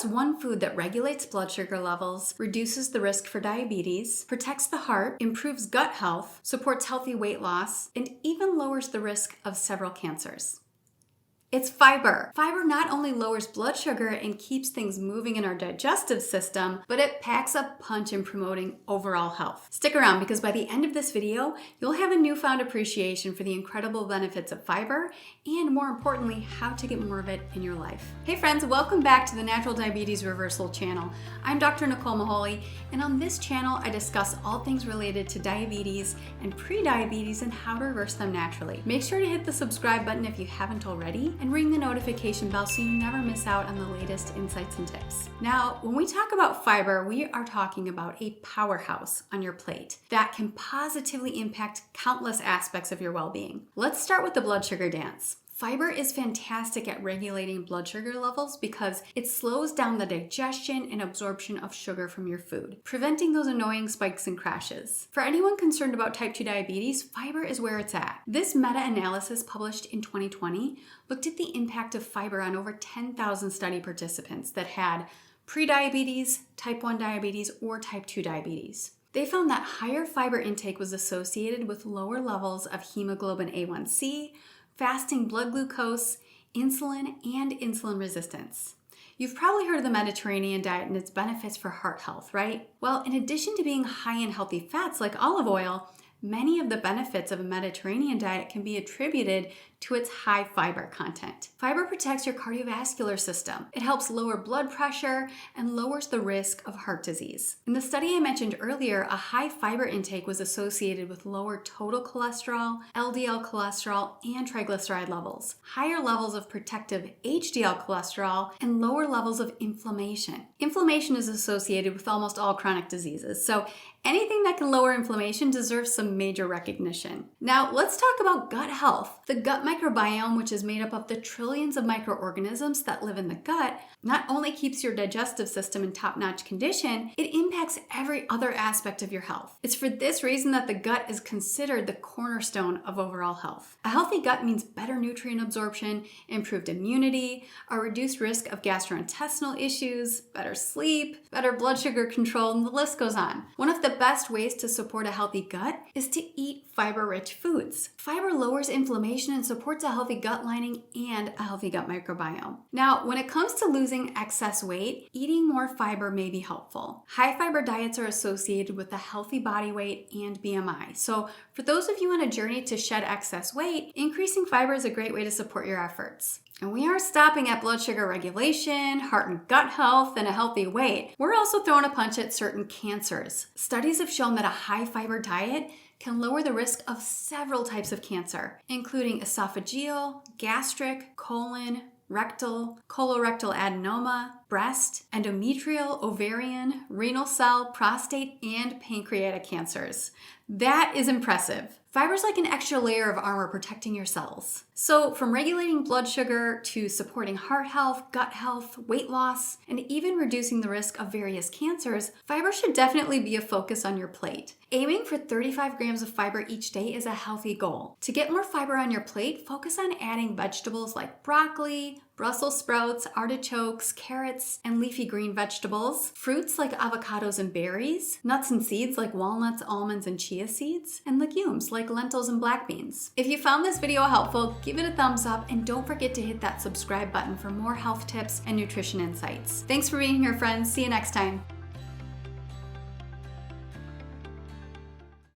one food that regulates blood sugar levels, reduces the risk for diabetes, protects the heart, improves gut health, supports healthy weight loss, and even lowers the risk of several cancers. It's fiber. Fiber not only lowers blood sugar and keeps things moving in our digestive system, but it packs a punch in promoting overall health. Stick around because by the end of this video, you'll have a newfound appreciation for the incredible benefits of fiber and, more importantly, how to get more of it in your life. Hey friends, welcome back to the Natural Diabetes Reversal channel. I'm Dr. Nicole Maholi, and on this channel, I discuss all things related to diabetes and pre-diabetes and how to reverse them naturally. Make sure to hit the subscribe button if you haven't already, and ring the notification bell so you never miss out on the latest insights and tips. Now, when we talk about fiber, we are talking about a powerhouse on your plate that can positively impact countless aspects of your well-being. Let's start with the blood sugar dance. Fiber is fantastic at regulating blood sugar levels because it slows down the digestion and absorption of sugar from your food, preventing those annoying spikes and crashes. For anyone concerned about type 2 diabetes, fiber is where it's at. This meta-analysis published in 2020 looked at the impact of fiber on over 10,000 study participants that had prediabetes, type 1 diabetes, or type 2 diabetes. They found that higher fiber intake was associated with lower levels of hemoglobin A1C, fasting blood glucose, insulin, and insulin resistance. You've probably heard of the Mediterranean diet and its benefits for heart health, right? Well, in addition to being high in healthy fats like olive oil, many of the benefits of a Mediterranean diet can be attributed to its high fiber content. Fiber protects your cardiovascular system. It helps lower blood pressure and lowers the risk of heart disease. In the study I mentioned earlier, a high fiber intake was associated with lower total cholesterol, LDL cholesterol, and triglyceride levels, higher levels of protective HDL cholesterol, and lower levels of inflammation. Inflammation is associated with almost all chronic diseases, so anything that can lower inflammation deserves some major recognition. Now, let's talk about gut health. The gut microbiome, which is made up of the trillions of microorganisms that live in the gut, not only keeps your digestive system in top-notch condition, it impacts every other aspect of your health. It's for this reason that the gut is considered the cornerstone of overall health. A healthy gut means better nutrient absorption, improved immunity, a reduced risk of gastrointestinal issues, better sleep, better blood sugar control, and the list goes on. One of the best ways to support a healthy gut is to eat fiber-rich foods. Fiber lowers inflammation and supports a healthy gut lining and a healthy gut microbiome. Now, when it comes to losing excess weight, eating more fiber may be helpful. High fiber diets are associated with a healthy body weight and BMI. So for those of you on a journey to shed excess weight, increasing fiber is a great way to support your efforts. And we aren't stopping at blood sugar regulation, heart and gut health, and a healthy weight. We're also throwing a punch at certain cancers. Studies have shown that a high fiber diet can lower the risk of several types of cancer, including esophageal, gastric, colon, rectal, colorectal adenoma, breast, endometrial, ovarian, renal cell, prostate, and pancreatic cancers. That is impressive. Fiber's like an extra layer of armor protecting your cells. So from regulating blood sugar to supporting heart health, gut health, weight loss, and even reducing the risk of various cancers, fiber should definitely be a focus on your plate. Aiming for 35 grams of fiber each day is a healthy goal. To get more fiber on your plate, focus on adding vegetables like broccoli, Brussels sprouts, artichokes, carrots, and leafy green vegetables, fruits like avocados and berries, nuts and seeds like walnuts, almonds, and chia seeds, and legumes like lentils and black beans. If you found this video helpful, give it a thumbs up and don't forget to hit that subscribe button for more health tips and nutrition insights. Thanks for being here, friends. See you next time.